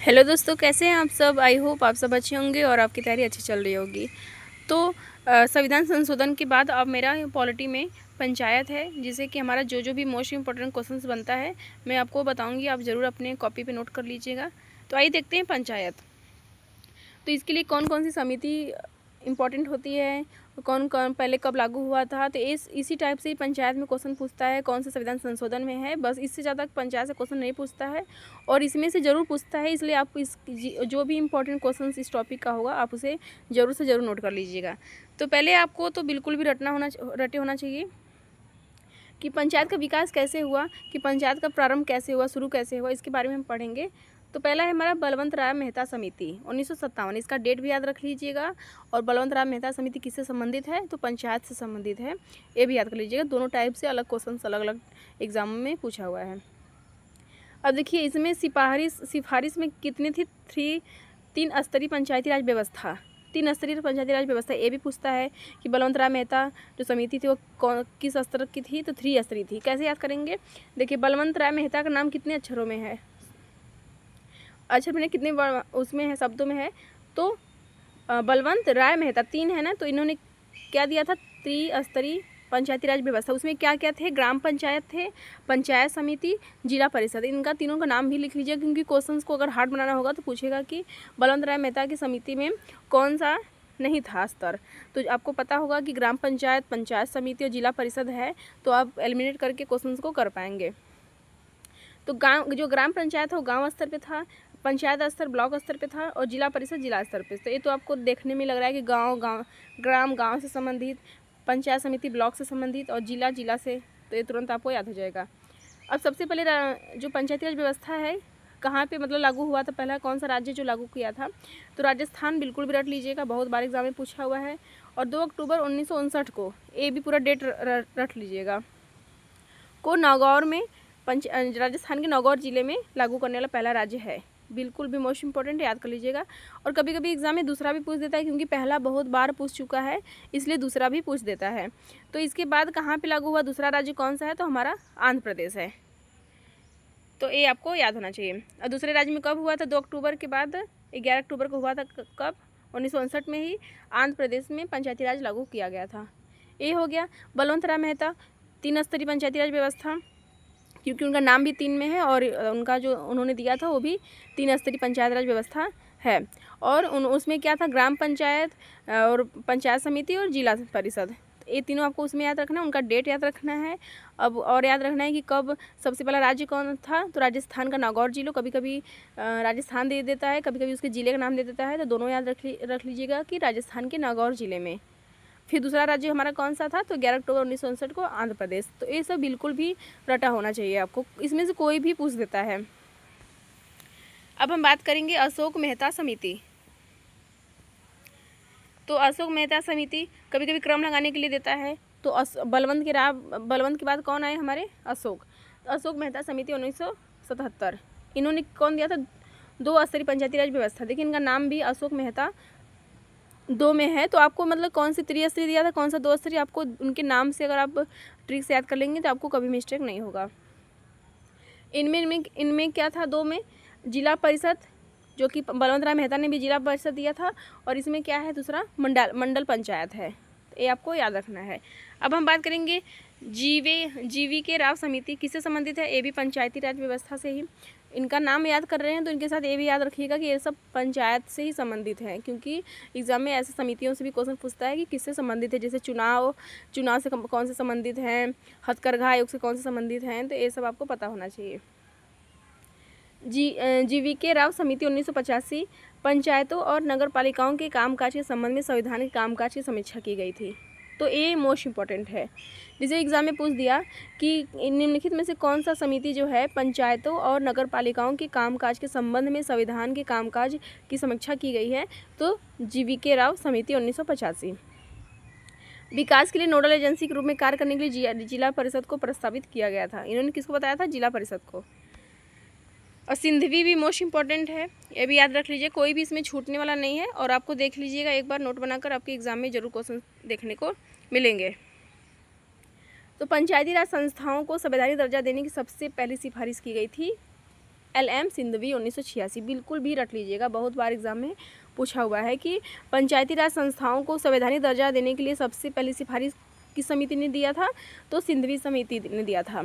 Hello दोस्तों, कैसे हैं आप सब। आई होप आप सब अच्छे होंगे और आपकी तैयारी अच्छी चल रही होगी। तो संविधान संशोधन के बाद अब मेरा पॉलिटी में पंचायत है, जिसे कि हमारा जो जो भी मोस्ट इम्पोर्टेंट क्वेश्चंस बनता है मैं आपको बताऊंगी। आप ज़रूर अपने कॉपी पे नोट कर लीजिएगा। तो आइए देखते हैं पंचायत। तो इसके लिए कौन कौन सी समिति इम्पॉर्टेंट होती है, कौन कौन पहले कब लागू हुआ था, तो इसी टाइप से ही पंचायत में क्वेश्चन पूछता है कौन से संविधान संशोधन में है। बस इससे ज़्यादा पंचायत से क्वेश्चन नहीं पूछता है, और इसमें से ज़रूर पूछता है। इसलिए आप इस जो भी इम्पोर्टेंट क्वेश्चन इस टॉपिक का होगा आप उसे ज़रूर से ज़रूर नोट कर लीजिएगा। तो पहले आपको तो बिल्कुल भी रटे होना चाहिए कि पंचायत का विकास कैसे हुआ, कि पंचायत का प्रारंभ कैसे हुआ, शुरू कैसे हुआ, इसके बारे में हम पढ़ेंगे। तो पहला है हमारा बलवंत राय मेहता समिति 1957, इसका डेट भी याद रख लीजिएगा। और बलवंत राय मेहता समिति किससे संबंधित है, तो पंचायत से संबंधित है, ये भी याद कर लीजिएगा। दोनों टाइप से अलग क्वेश्चन अलग अलग एग्जाम में पूछा हुआ है। अब देखिए इसमें सिफारिश में कितनी थी, 3 स्तरीय पंचायती राज व्यवस्था, 3 स्तरीय पंचायती राज व्यवस्था। ये भी पूछता है कि बलवंत राय मेहता जो समिति थी वो किस स्तर की थी, तो 3 स्तरीय थी। कैसे याद करेंगे, देखिए बलवंत राय मेहता का नाम कितने अक्षरों में है, अक्षर में कितने उसमें है, शब्दों में है। तो बलवंत राय मेहता 3 है ना, तो इन्होंने क्या दिया था, 3 स्तरीय पंचायती राज व्यवस्था। उसमें क्या क्या थे, ग्राम पंचायत थे, पंचायत समिति, जिला परिषद। इनका तीनों का नाम भी लिख लीजिए, क्योंकि क्वेश्चंस को अगर हार्ड बनाना होगा तो पूछेगा कि बलवंत राय मेहता की समिति में कौन सा नहीं था स्तर। तो आपको पता होगा कि ग्राम पंचायत, पंचायत समिति और जिला परिषद है, तो आप एलिमिनेट करके क्वेश्चंस को कर पाएंगे। तो जो ग्राम पंचायत हो गाँव स्तर पर था, पंचायत स्तर ब्लॉक स्तर पे था, और जिला परिषद जिला स्तर पे। तो ये तो आपको देखने में लग रहा है कि ग्राम गांव से संबंधित, पंचायत समिति ब्लॉक से संबंधित, और जिला जिला से, तो ये तुरंत आपको याद हो जाएगा। अब सबसे पहले जो पंचायती राज व्यवस्था है कहाँ पे मतलब लागू हुआ था, पहला कौन सा राज्य जो लागू किया था, तो राजस्थान बिल्कुल भी रट लीजिएगा, बहुत बार एग्जाम में पूछा हुआ है। और 2 अक्टूबर 1959 को, ये भी पूरा डेट रट लीजिएगा, को नागौर में राजस्थान के नागौर जिले में लागू करने वाला पहला राज्य है। बिल्कुल भी मोस्ट इंपॉर्टेंट, याद कर लीजिएगा। और कभी कभी एग्जाम में दूसरा भी पूछ देता है, क्योंकि पहला बहुत बार पूछ चुका है, इसलिए दूसरा भी पूछ देता है। तो इसके बाद कहाँ पे लागू हुआ, दूसरा राज्य कौन सा है, तो हमारा आंध्र प्रदेश है। तो ये आपको याद होना चाहिए। और दूसरे राज्य में कब हुआ था, 2 अक्टूबर के बाद 11 अक्टूबर को हुआ था। कब, 1959 में ही आंध्र प्रदेश में पंचायती राज लागू किया गया था। ये हो गया बलवंत राय मेहता 3 स्तरीय पंचायती राज व्यवस्था, क्योंकि उनका नाम भी 3 में है, और उनका जो उन्होंने दिया था वो भी 3 स्तरीय पंचायत राज व्यवस्था है। और उसमें क्या था, ग्राम पंचायत और पंचायत समिति और जिला परिषद, ये तीनों आपको उसमें याद रखना है। उनका डेट याद रखना है। अब और याद रखना है कि कब सबसे पहला राज्य कौन था, तो राजस्थान का नागौर जिला, कभी कभी राजस्थान दे देता है, कभी कभी उसके ज़िले का नाम दे देता है, तो दोनों याद रख लीजिएगा कि राजस्थान के नागौर जिले में। फिर दूसरा राज्य हमारा कौन सा था, तो 11 अक्टूबर 1959 को आंध्र प्रदेश। तो ये सब बिल्कुल भी रटा होना चाहिए आपको, इसमें से कोई भी पूछ देता है। अब हम बात करेंगे अशोक मेहता समिति। तो अशोक मेहता समिति कभी कभी क्रम लगाने के लिए देता है। तो बलवंत के बाद कौन आए हमारे, अशोक। तो अशोक मेहता समिति 1977, इन्होंने कौन दिया था, 2 स्तरीय पंचायती राज व्यवस्था। देखिए इनका नाम भी अशोक मेहता 2 में है, तो आपको मतलब कौन सी 3 स्तरीय दिया था, कौन सा 2 स्तरीय, आपको उनके नाम से अगर आप ट्रिक से याद कर लेंगे तो आपको कभी मिस्टेक नहीं होगा। इनमें क्या था, 2 में जिला परिषद, जो कि बलवंत राय मेहता ने भी जिला परिषद दिया था, और इसमें क्या है, दूसरा मंडल पंचायत है। ये आपको याद रखना है। अब हम बात करेंगे जीवी के राव समिति, किससे संबंधित है, ये भी पंचायती राज व्यवस्था से ही। इनका नाम याद कर रहे हैं तो इनके साथ ये भी याद रखिएगा कि ये सब पंचायत से ही संबंधित हैं, क्योंकि एग्जाम में ऐसे समितियों से भी क्वेश्चन पूछता है कि किससे संबंधित है। जैसे चुनाव से कौन से संबंधित हैं, हथकरघा आयोग से कौन से संबंधित हैं, तो ये सब आपको पता होना चाहिए। जीवीके राव समिति 1985 पंचायतों और नगर पालिकाओं के कामकाज के संबंध में संवैधानिक कामकाज की समीक्षा की गई थी। तो ये मोस्ट इम्पॉर्टेंट है, जिसे एग्जाम में पूछ दिया कि निम्नलिखित में से कौन सा समिति जो है पंचायतों और नगर पालिकाओं के कामकाज के संबंध में संविधान के कामकाज की समीक्षा की गई है, तो जीवीके राव समिति 1985। विकास के लिए नोडल एजेंसी के रूप में कार्य करने के लिए जिला परिषद को प्रस्तावित किया गया था। इन्होंने किसको बताया था, जिला परिषद को। और सिंधवी भी मोस्ट इंपॉर्टेंट है, ये भी याद रख लीजिए, कोई भी इसमें छूटने वाला नहीं है। और आपको देख लीजिएगा एक बार नोट बनाकर, आपके एग्जाम में जरूर क्वेश्चन देखने को मिलेंगे। तो पंचायती राज संस्थाओं को संवैधानिक दर्जा देने की सबसे पहली सिफारिश की गई थी LM सिंधवी 1986, बिल्कुल भी रट लीजिएगा, बहुत बार एग्जाम में पूछा हुआ है कि पंचायती राज संस्थाओं को संवैधानिक दर्जा देने के लिए सबसे पहली सिफारिश किस समिति ने दिया था, तो सिंधवी समिति ने दिया था।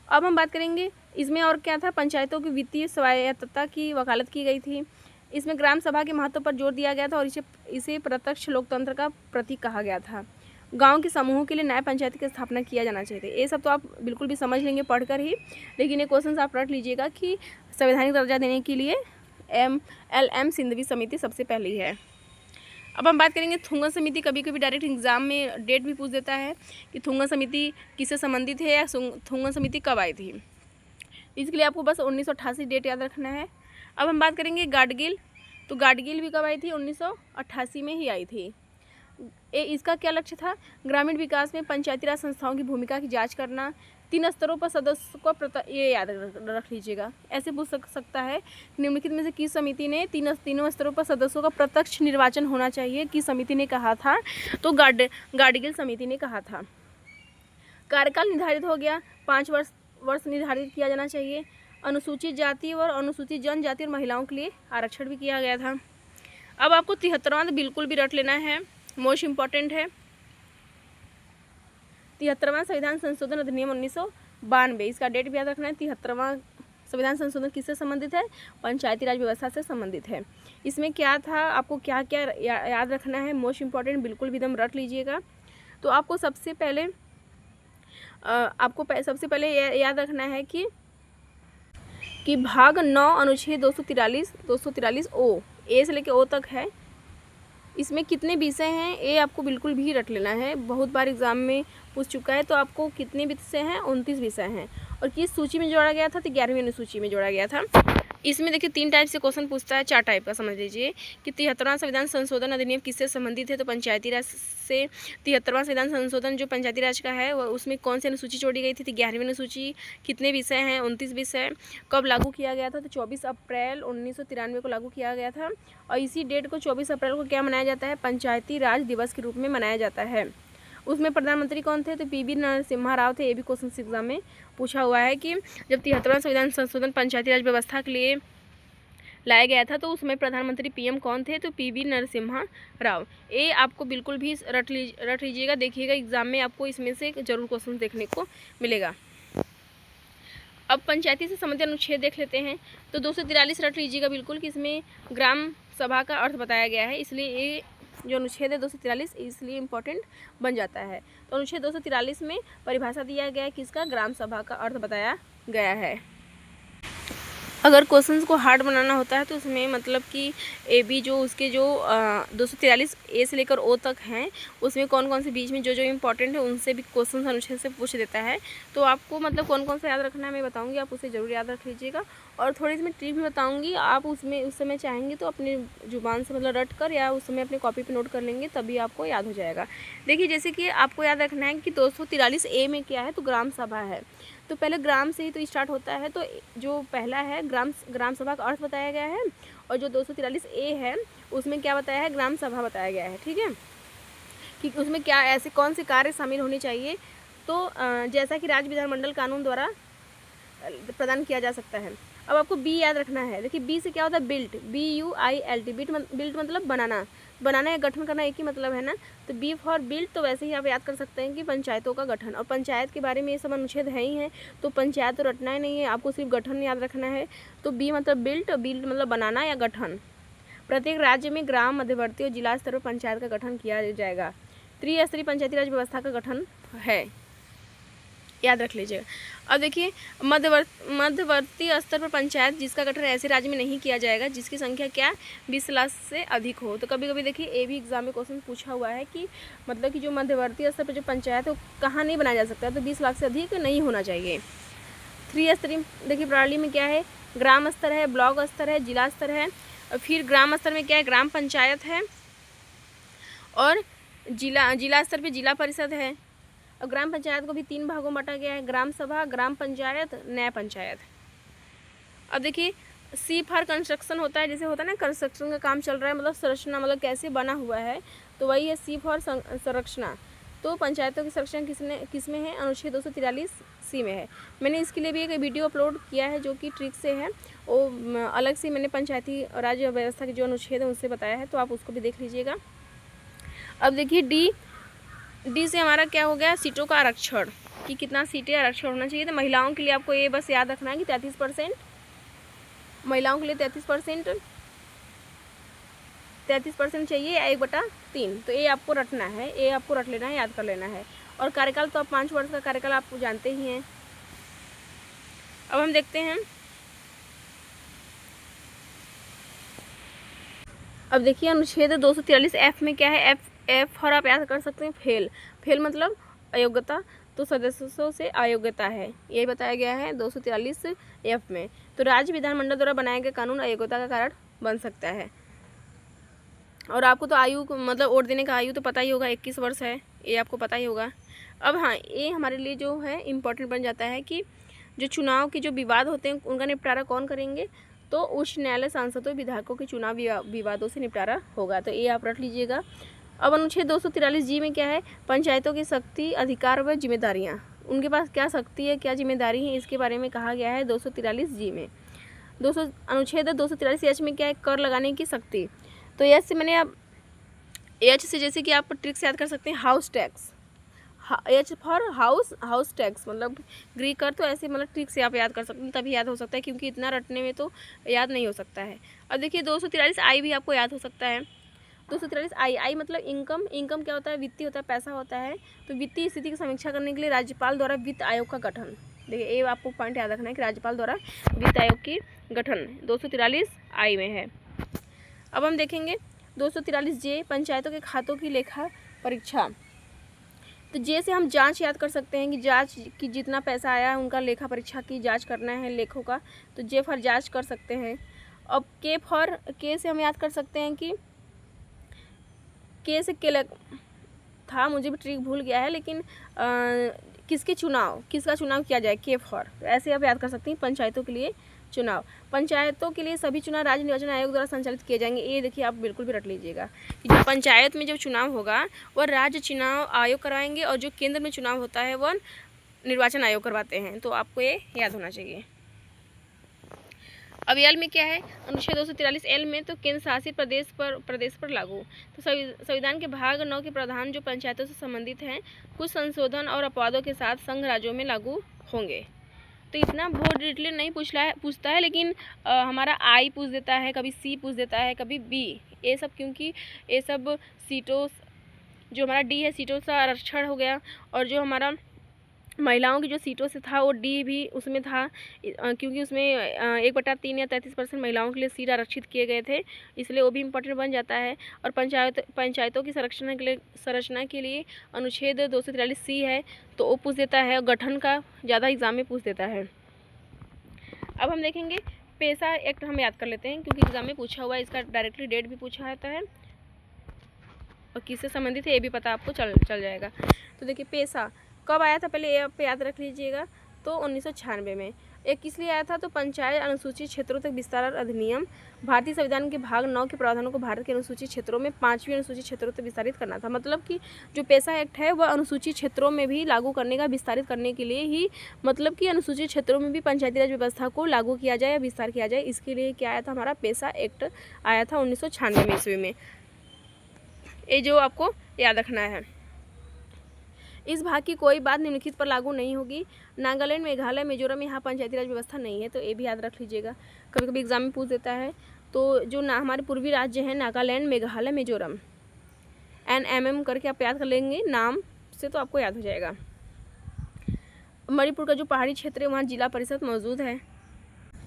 अब हम बात करेंगे इसमें और क्या था, पंचायतों की वित्तीय स्वायत्तता की वकालत की गई थी। इसमें ग्राम सभा के महत्व पर जोर दिया गया था और इसे प्रत्यक्ष लोकतंत्र का प्रतीक कहा गया था। गांव के समूहों के लिए न्याय पंचायत की स्थापना किया जाना चाहिए। ये सब तो आप बिल्कुल भी समझ लेंगे पढ़कर ही, लेकिन ये क्वेश्चन आप रट लीजिएगा कि संवैधानिक दर्जा देने के लिए LM सिंधवी समिति सबसे पहली है। अब हम बात करेंगे थुंगन समिति। कभी कभी डायरेक्ट एग्जाम में डेट भी पूछ देता है कि थुंगन समिति किससे संबंधित है या थुंगन समिति कब आई थी। इसके लिए आपको बस 1988 डेट याद रखना है। अब हम बात करेंगे गाडगिल। तो गाडगिल भी कब आई थी, 1988 में ही आई थी। इसका क्या लक्ष्य था, ग्रामीण विकास में पंचायती राज संस्थाओं की भूमिका की जांच करना। 3 स्तरों पर सदस्य को ये याद रख लीजिएगा। ऐसे पूछ सकता है निम्नलिखित में से किस समिति ने तीनों स्तरों पर सदस्यों का प्रत्यक्ष निर्वाचन होना चाहिए, किस समिति ने कहा था, तो गाडगिल समिति ने कहा था। कार्यकाल निर्धारित हो गया, 5 वर्ष निर्धारित किया जाना चाहिए। अनुसूचित जाति और अनुसूचित जनजाति और महिलाओं के लिए आरक्षण भी किया गया था। अब आपको 73वां बिल्कुल भी रट लेना है, मोस्ट इम्पॉर्टेंट है। 73वां संविधान संशोधन अधिनियम 1992, इसका डेट भी याद रखना है। 73वां संविधान संशोधन किससे संबंधित है, पंचायती राज व्यवस्था से संबंधित है। इसमें क्या था, आपको क्या क्या याद रखना है, मोस्ट इम्पॉर्टेंट, बिल्कुल भी एकदम रट लीजिएगा। तो आपको सबसे पहले याद रखना है कि भाग 9 अनुच्छेद 243 ओ, ए से लेकर ओ तक है। इसमें कितने विषय हैं ये आपको बिल्कुल भी रट लेना है, बहुत बार एग्जाम में पूछ चुका है। तो आपको कितने विषय हैं, 29 विषय हैं। और किस सूची में जोड़ा गया था, तो 11वीं अनुसूची में जोड़ा गया था। इसमें देखिए 3 टाइप से क्वेश्चन पूछता है, 4 टाइप का समझ लीजिए कि 73वां संविधान संशोधन अधिनियम किससे संबंधित है, तो पंचायती राज से। 73वां संविधान संशोधन जो पंचायती राज का है वह उसमें कौन सी अनुसूची जोड़ी गई थी, तो 11वीं अनुसूची। कितने विषय हैं, 29 विषय। कब लागू किया गया था, तो 24 अप्रैल 1993 को लागू किया गया था। और इसी डेट को 24 अप्रैल को क्या मनाया जाता है, पंचायती राज दिवस के रूप में मनाया जाता है। उसमें प्रधानमंत्री कौन थे, तो PV नरसिम्हा राव थे। ये भी क्वेश्चन एग्जाम में पूछा हुआ है कि जब 73वां संविधान संशोधन पंचायती राज व्यवस्था के लिए लाया गया था तो उसमें प्रधानमंत्री PM कौन थे, तो PV नरसिम्हा राव। ये आपको बिल्कुल भी रट लीजिएगा, देखिएगा एग्जाम में आपको इसमें से जरूर क्वेश्चन देखने को मिलेगा। अब पंचायती से संबंधित अनुच्छेद देख लेते हैं। तो 243 रट लीजिएगा बिल्कुल कि इसमें ग्राम सभा का अर्थ बताया गया है, इसलिए ये जो अनुच्छेद है 243 इसलिए इम्पोर्टेंट बन जाता है। तो अनुच्छेद 243 में परिभाषा दिया गया है किसका, ग्राम सभा का अर्थ बताया गया है। अगर क्वेश्चंस को हार्ड बनाना होता है तो उसमें मतलब कि AB जो उसके जो 243 A से लेकर O तक हैं उसमें कौन कौन से बीच में जो इम्पोर्टेंट है उनसे भी क्वेश्चन अनुच्छेद से पूछ देता है। तो आपको मतलब कौन कौन सा याद रखना है मैं बताऊंगी, आप उसे ज़रूर याद रख लीजिएगा। और थोड़ी सी मैं ट्रिक भी बताऊंगी, आप उसमें उस समय चाहेंगे तो अपने जुबान से मतलब रट कर या उस समय अपने कॉपी पे नोट कर लेंगे तभी आपको याद हो जाएगा। देखिए जैसे कि आपको याद रखना है कि 243 A में क्या है, तो ग्राम सभा है। तो पहले ग्राम से ही तो स्टार्ट होता है, तो जो पहला है ग्राम सभा का अर्थ बताया गया है। और जो 243 A है उसमें क्या बताया है, ग्राम सभा बताया गया है। ठीक है, कि उसमें क्या ऐसे कौन से कार्य शामिल होने चाहिए, तो जैसा कि राज्य विधानमंडल कानून द्वारा प्रदान किया जा सकता है। अब आपको B याद रखना है। देखिए B से क्या होता है, बिल्ट, BUILT, बिल्ट मतलब बनाना या गठन करना एक ही मतलब है ना। तो B फॉर बिल्ट, तो वैसे ही आप याद कर सकते हैं कि पंचायतों का गठन। और पंचायत के बारे में ये सब अनुच्छेद है ही है, तो पंचायत तो रटना ही नहीं है, आपको सिर्फ गठन याद रखना है। तो B मतलब बिल्ट मतलब बनाना या गठन। प्रत्येक राज्य में ग्राम, मध्यवर्ती और जिला स्तर पर पंचायत का गठन किया जाएगा। त्रिस्तरीय पंचायती राज व्यवस्था का गठन है, याद रख लीजिएगा। अब देखिए मध्यवर्ती स्तर पर पंचायत जिसका गठन ऐसे राज्य में नहीं किया जाएगा जिसकी संख्या क्या 20 लाख से अधिक हो। तो कभी कभी देखिए ये भी एग्जाम में क्वेश्चन पूछा हुआ है कि मतलब कि जो मध्यवर्ती स्तर पर जो पंचायत है वो कहाँ नहीं बनाया जा सकता, तो 20 लाख से अधिक नहीं होना चाहिए। त्रिस्तरीय देखिए प्रणाली में क्या है, ग्राम स्तर है, ब्लॉक स्तर है, जिला स्तर है। और फिर ग्राम स्तर में क्या है, ग्राम पंचायत है। और जिला स्तर पर जिला परिषद है। और ग्राम पंचायत को भी 3 भागों में बांटा गया है, ग्राम सभा, ग्राम पंचायत, न्याय पंचायत। अब देखिए C फॉर कंस्ट्रक्शन होता है, जैसे होता है ना कंस्ट्रक्शन का काम चल रहा है, मतलब संरचना मतलब कैसे बना हुआ है, तो वही है C फॉर संरचना। तो पंचायतों की संरचना किस में है, अनुच्छेद 243 सी में है। मैंने इसके लिए भी एक वीडियो अपलोड किया है जो कि ट्रिक से है, वो अलग से मैंने पंचायती राज व्यवस्था के जो अनुच्छेद है उससे बताया है, तो आप उसको भी देख लीजिएगा। अब देखिए डी से हमारा क्या हो गया, सीटों का आरक्षण, कि कितना सीटें आरक्षण होना चाहिए। तो महिलाओं के लिए आपको ये बस याद रखना है कि 33%, महिलाओं के लिए 33% चाहिए, 1/3। तो ये आपको रटना है, ये आपको रट लेना है, याद कर लेना है। और कार्यकाल तो आप 5 वर्ष का कार्यकाल आप जानते ही हैं। अब हम देखते हैं, अब देखिए अनुच्छेद 243F में क्या है, एफ और आप याद कर सकते हैं फेल मतलब अयोग्यता, तो सदस्यों से अयोग्यता है, यही बताया गया है 243F में। तो राज्य विधानमंडल द्वारा बनाए गए कानून अयोग्यता का कारण बन सकता है। और आपको तो आयु मतलब वोट देने का आयु तो पता ही होगा, 21 वर्ष है, ये आपको पता ही होगा। अब हाँ, ये हमारे लिए जो है इम्पोर्टेंट बन जाता है कि जो चुनाव के जो विवाद होते हैं उनका निपटारा कौन करेंगे, तो उच्च न्यायालय सांसदों विधायकों के चुनाव विवादों से निपटारा होगा, तो ये आप रख लीजिएगा। अब अनुच्छेद 243G में क्या है, पंचायतों की शक्ति, अधिकार व जिम्मेदारियाँ, उनके पास क्या शक्ति है, क्या जिम्मेदारी है, इसके बारे में कहा गया है 243G में। अनुच्छेद 243H में क्या है, कर लगाने की शक्ति। तो एच से मैंने अब एच से जैसे कि आप ट्रिक से याद कर सकते हैं house tax, H for house tax मतलब गृह कर, तो ऐसे मतलब ट्रिक से आप याद कर सकते हैं, तभी याद हो सकता है, क्योंकि इतना रटने में तो याद नहीं हो सकता है। अब देखिए 243I भी आपको याद हो सकता है। 243I मतलब इनकम क्या होता है, वित्तीय होता है, पैसा होता है। तो वित्तीय स्थिति की समीक्षा करने के लिए राज्यपाल द्वारा वित्त आयोग का गठन, देखिए ये आपको पॉइंट याद रखना है कि राज्यपाल द्वारा वित्त आयोग की गठन 243I में है। अब हम देखेंगे 243J पंचायतों के खातों की लेखा परीक्षा। तो जे से हम जांच याद कर सकते हैं कि जांच की जितना पैसा आया है उनका लेखा परीक्षा की जांच करना है लेखों का, तो जे फॉर जांच कर सकते हैं। अब के से हम याद कर सकते हैं कि के से था, मुझे भी ट्रिक भूल गया है, लेकिन किसका चुनाव किया जाए, के फॉर, तो ऐसे आप याद कर सकते हैं पंचायतों के लिए चुनाव। पंचायतों के लिए सभी चुनाव राज्य निर्वाचन आयोग द्वारा संचालित किए जाएंगे, ये देखिए आप बिल्कुल भी रट लीजिएगा कि जो पंचायत में जो चुनाव होगा वह राज्य चुनाव आयोग करवाएंगे, और जो केंद्र में चुनाव होता है वह निर्वाचन आयोग करवाते हैं, तो आपको ये याद होना चाहिए। अब एल में क्या है, अनुच्छेद 243L में तो केंद्र शासित प्रदेश पर लागू। तो संविधान के भाग 9 के प्रावधान जो पंचायतों से संबंधित हैं कुछ संशोधन और अपवादों के साथ संघ राज्यों में लागू होंगे। तो इतना बहुत डिटेल नहीं पूछता है, लेकिन हमारा आई पूछ देता है, कभी सी पूछ देता है, कभी बी, ये सब क्योंकि ये सब सीटों, जो हमारा डी है सीटों से आरक्षण हो गया, और जो हमारा महिलाओं की जो सीटों से था वो डी भी उसमें था, क्योंकि उसमें 1/3 या 33% महिलाओं के लिए सीट आरक्षित किए गए थे, इसलिए वो भी इम्पोर्टेंट बन जाता है। और पंचायतों की संरचना के लिए अनुच्छेद 243C है, तो वो पूछ देता है, और गठन का ज़्यादा एग्जाम में पूछ देता है। अब हम देखेंगे पेशा एक्ट, हम याद कर लेते हैं क्योंकि एग्जाम में पूछा हुआ है, इसका डायरेक्टली डेट भी पूछा जाता है और किससे संबंधित है ये भी पता आपको चल जाएगा। तो देखिए पेशा कब आया था, पहले ये आप याद रख लीजिएगा। तो 1996 में। एक किस लिए आया था, तो पंचायत अनुसूचित क्षेत्रों तक विस्तार अधिनियम, भारतीय संविधान के भाग 9 के प्रावधानों को भारत के अनुसूचित क्षेत्रों में 5वीं अनुसूचित क्षेत्रों तक विस्तारित करना था। मतलब कि जो पेशा एक्ट है वह अनुसूचित क्षेत्रों में भी लागू करने का, विस्तारित करने के लिए ही, मतलब कि अनुसूचित क्षेत्रों में भी पंचायती राज व्यवस्था को लागू किया जाए या विस्तार किया जाए, इसके लिए क्या आया था, हमारा पेशा एक्ट आया था 1996 ईस्वी में। ये जो आपको याद रखना है। इस भाग की कोई बात निम्नलिखित पर लागू नहीं होगी। नागालैंड, मेघालय, मिजोरम यहाँ पंचायती राज व्यवस्था नहीं है, तो ये भी याद रख लीजिएगा, कभी कभी एग्जाम में पूछ देता है। तो जो हमारे पूर्वी राज्य हैं नागालैंड, मेघालय, मिजोरम, NMM करके आप याद कर लेंगे नाम से, तो आपको याद हो जाएगा। मणिपुर का जो पहाड़ी क्षेत्र है वहाँ जिला परिषद मौजूद है।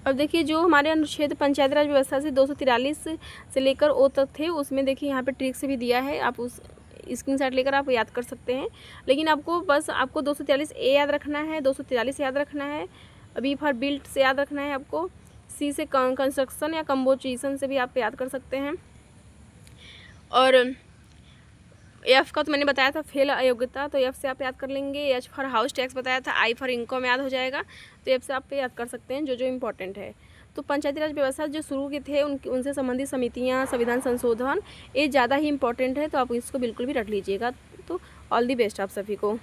अब देखिए जो हमारे अनुच्छेद पंचायती राज व्यवस्था से 243 से लेकर ओ तक थे, उसमें देखिए यहाँ पे ट्रिक से भी दिया है, आप उस स्क्रीनशॉट लेकर आप याद कर सकते हैं। लेकिन आपको 243A याद रखना है, 243 याद रखना है, बी फॉर बिल्ट से याद रखना है आपको, सी से कंस्ट्रक्शन या कंपोजिशन से भी आप याद कर सकते हैं, और एफ का तो मैंने बताया था फेल अयोग्यता, तो एफ से आप याद कर लेंगे। एच फॉर हाउस टैक्स बताया था, आई फॉर इनकम याद हो जाएगा, तो एफ से आप याद कर सकते हैं जो इम्पोर्टेंट है। तो पंचायती राज व्यवस्था जो शुरू के थे उनसे संबंधित समितियां, संविधान संशोधन, ये ज़्यादा ही इंपॉर्टेंट है, तो आप इसको बिल्कुल भी रख लीजिएगा। तो ऑल दी बेस्ट आप सभी को।